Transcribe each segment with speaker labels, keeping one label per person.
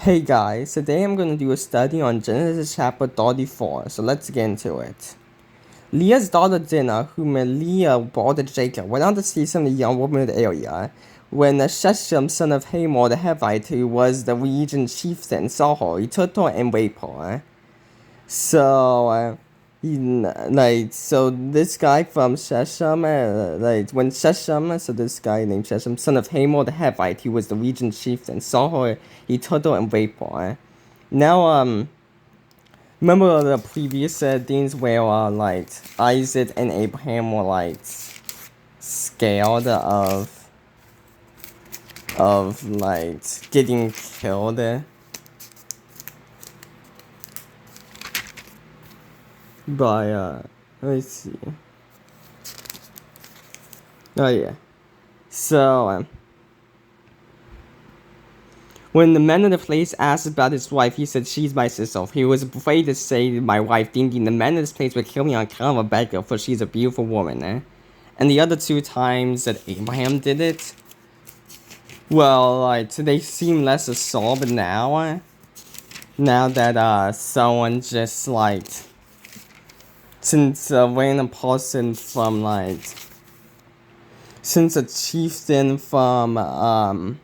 Speaker 1: Hey guys, today I'm going to do a study on Genesis chapter 34, so let's get into it. Leah's daughter Dinah, whom Leah bore to Jacob, went out to see some of the young women of the area. When Shechem, son of Hamor the Hivite, who was the region chieftain, saw her, he took her and raped her. So this guy from Shechem, when Shechem, so this guy named Shechem, son of Hamor the Hivite, he was the region chieftain, saw her, he took her and raped her. Now, remember the previous things where, Isaac and Abraham were, scared of getting killed by, let me see. Oh, yeah. So, when the man of the place asked about his wife, he said, "She's my sister." He was afraid to say my wife, thinking the man of this place would kill me on account of a beggar, for she's a beautiful woman. And the other two times that Abraham did it, well, they seem less assault, but now that, someone just, since a random person from, since a chieftain from,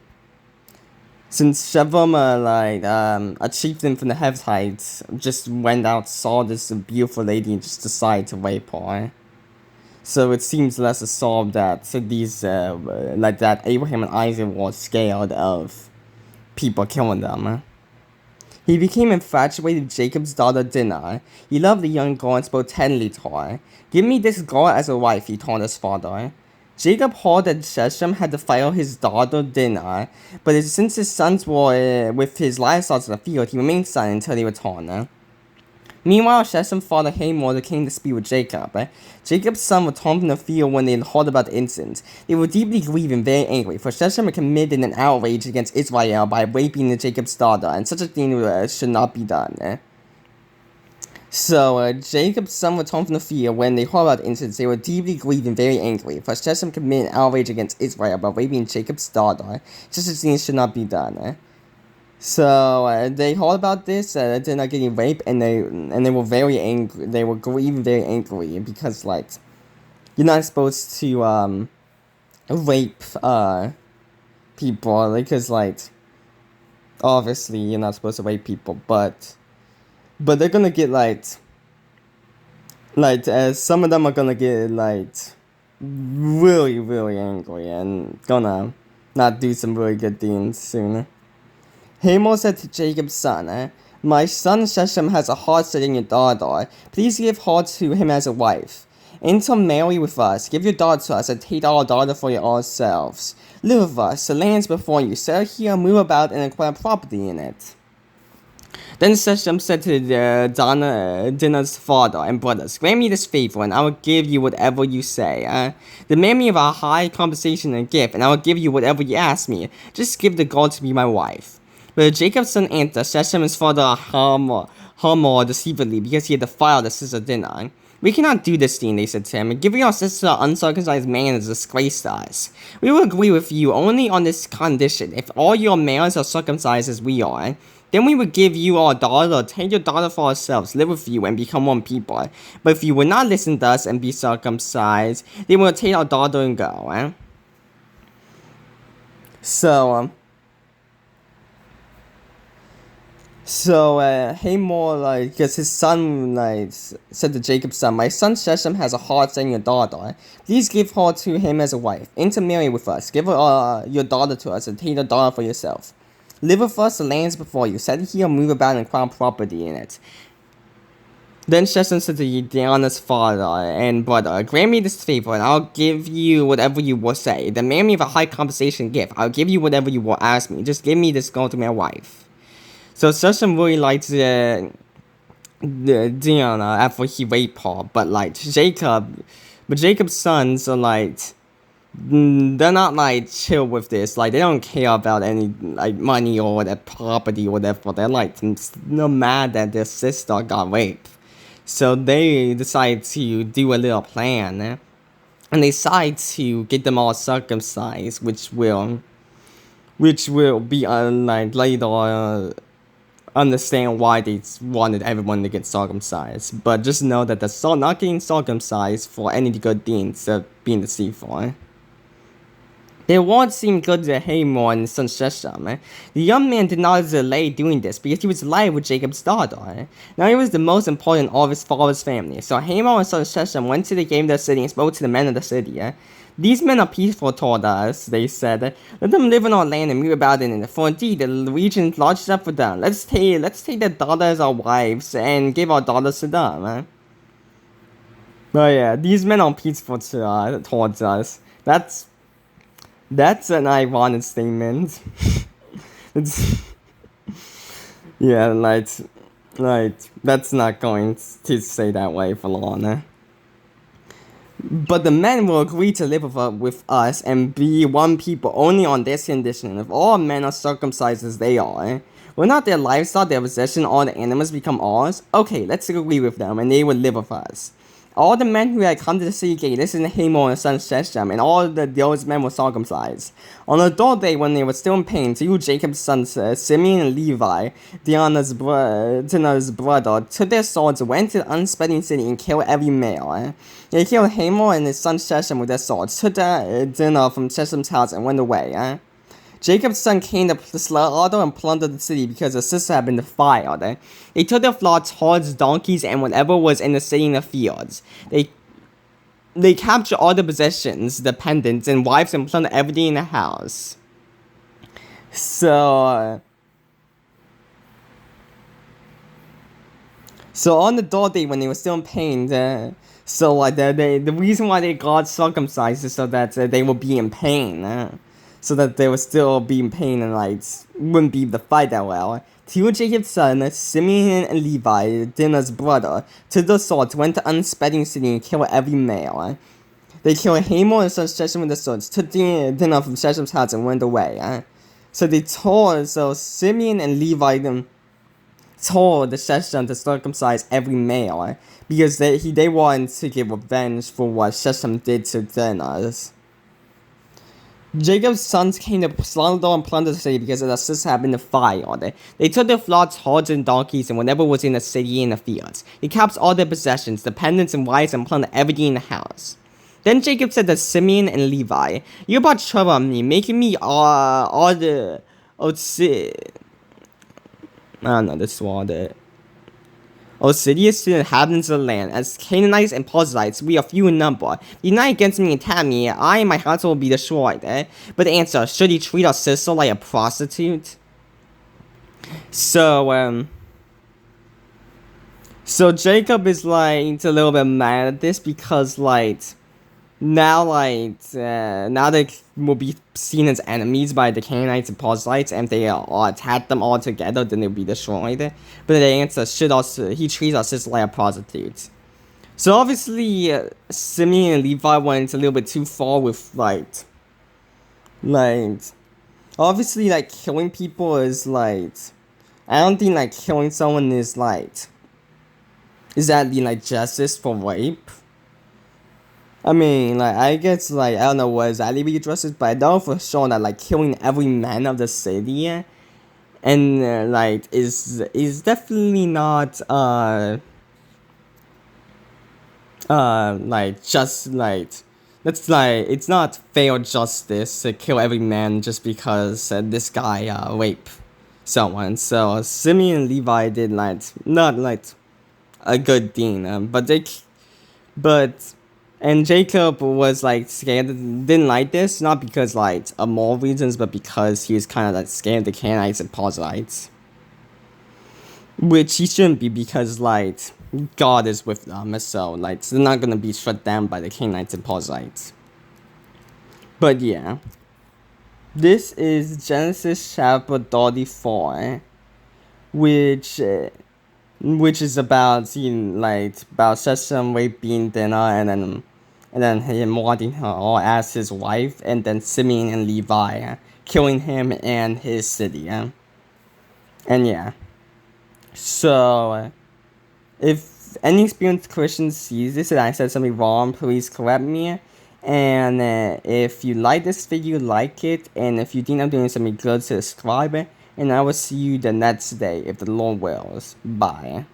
Speaker 1: since Shechem, a chieftain from the Hittites just went out, saw this beautiful lady, and just decided to rape her. So it seems less assault that that Abraham and Isaac were scared of people killing them. He became infatuated with Jacob's daughter Dinah. He loved the young girl and spoke tenderly to her. "Give me this girl as a wife," he told his father. Jacob heard that Shechem had to fire his daughter Dinah, but since his sons were with his livestock in the field, he remained silent until they returned. Meanwhile, Shechem's father Hamor came to speak with Jacob. Jacob's son returned from the field when they had heard about the incident. They were deeply grieved and very angry, for Shechem had committed an outrage against Israel by raping Jacob's daughter, and such a thing should not be done. So, Jacob's son returned from the field when they heard about the incident. They were deeply grieved and very angry, for Shechem committed an outrage against Israel by raping Jacob's daughter. Such a thing should not be done. So they heard about this, they're not getting raped, and they were very angry. They were grieving very angry because you're not supposed to rape people, because obviously you're not supposed to rape people, but they're gonna get some of them are gonna get really really angry and gonna not do some really good things soon. Hamor said to Jacob's son, "My son Shechem has a heart set in your daughter. Please give her to him as a wife. Intermarry with us. Give your daughter to us and take our daughter for yourselves. Live with us. The land's before you. Settle here, move about, and acquire property in it." Then Shechem said to Dinah's father and brothers, "Grant me this favor, and I will give you whatever you say. Demand me of a high compensation and gift, and I will give you whatever you ask me. Just give the girl to be my wife." But Jacob's son answered Shechem's father Hamor deceitfully, because he had defiled his sister Dinah. "We cannot do this thing," they said to him. "Giving our sister an uncircumcised man is a disgrace to us. We will agree with you only on this condition: if all your males are circumcised as we are, then we will give you our daughter, take your daughter for ourselves, live with you, and become one people. But if you will not listen to us and be circumcised, they will take our daughter and go." So Hamor, because his son, said to Jacob's son, "My son Shechem has a heart set in your daughter. Please give her to him as a wife. Intermarry with us. Give your daughter to us, and take the daughter for yourself. Live with us, the land's before you. Settle here, move about, and acquire property in it." Then Shechem said to Dinah's father and brother, "Grant me this favor, and I'll give you whatever you will say. Demand me of a high compensation gift. I'll give you whatever you will ask me. Just give me this girl to my wife." So Shechem really liked Dinah after he raped her, but Jacob's sons are they're not chill with this. They don't care about any money or their property or whatever. They're mad that their sister got raped. So they decide to do a little plan, and they decide to get them all circumcised, which will be later understand why they wanted everyone to get circumcised. But just know that the not getting circumcised for any good deeds being deceitful. They won't seem good to Hamor and his son Shechem. The young man did not delay doing this because he was alive with Jacob's daughter. Now he was the most important of his father's family. So Hamor and son Shechem went to the gate of the city and spoke to the men of the city. These men are peaceful toward us, they said. Let them live in our land and move about in it, for indeed the region is large enough for them. Let's take their daughters as our wives and give our daughters to them. But yeah, these men are peaceful towards us. That's an ironic statement. Yeah, like that's not going to stay that way for long. But the men will agree to live with us and be one people only on this condition: if all men are circumcised as they are. Will not their livestock, their possession, all the animals become ours? Okay, let's agree with them, and they will live with us. All the men who had come to the city gate listened to Hamor and his son Shechem, and all those men were circumcised. On the third day, when they were still in pain, two Jacob's sons, Simeon and Levi, Dinah's brother, took their swords, went to the unspending city, and killed every male. They killed Hamor and his son Shechem with their swords, took Dinah from Shechem's house, and went away. Jacob's son came to slaughter and plunder the city because his sister had been defiled. They took their flocks, herds, donkeys, and whatever was in the city in the fields. They captured all the possessions, dependents, and wives, and plundered everything in the house. So on the third day, when they were still in pain, the reason why they got circumcised is so that they would be in pain. So that they would still be in pain and wouldn't be able to fight that well. Two of Jacob's sons, Simeon and Levi, Dinah's brother, took the swords, went to unspending city and killed every male. They killed Hamor and son Shechem with the swords, took Dinah from Shechem's house and went away. So Simeon and Levi told the Shechem to circumcise every male because they wanted to get revenge for what Shechem did to Dinah. Jacob's sons came to slaughter and plunder the city because their sister had been defiled. They took their flocks, herds, and donkeys, and whatever was in the city and the fields. They captured all their possessions, dependents, and wives, and plundered everything in the house. Then Jacob said to Simeon and Levi, "You brought trouble on me, making me all the Osidious to the inhabitants of the land. As Canaanites and Perizzites, we are few in number. Unite against me and attack me, I and my household will be destroyed. But answer, should he treat our sister like a prostitute?" So Jacob is a little bit mad at this because now they will be seen as enemies by the Canaanites and Perizzites, and if they attack them all together, then they'll be destroyed. But the answer, he treats our sister like a prostitute. So obviously, Simeon and Levi went a little bit too far with obviously killing people is I don't think killing someone is that justice for rape. I mean, I guess, I don't know what exactly we justice, but I know for sure that, killing every man of the city, and, is definitely not, it's not fair justice to kill every man just because this guy, raped someone. So, Simeon and Levi did, not, a good thing, and Jacob was scared, didn't like this, not because of moral reasons, but because he was kind of scared of the Canaanites and Perizzites. Which he shouldn't be, because God is with them, so they're not gonna be shut down by the Canaanites and Perizzites. But yeah. This is Genesis chapter 34, which is about about Shechem raping Dinah and then him wanting her all as his wife, and then Simeon and Levi killing him and his city. And yeah. So if any experienced Christian sees this and I said something wrong, please correct me. And if you like this video, like it, and if you think I'm doing something good, subscribe. and I will see you the next day if the Lord wills. Bye.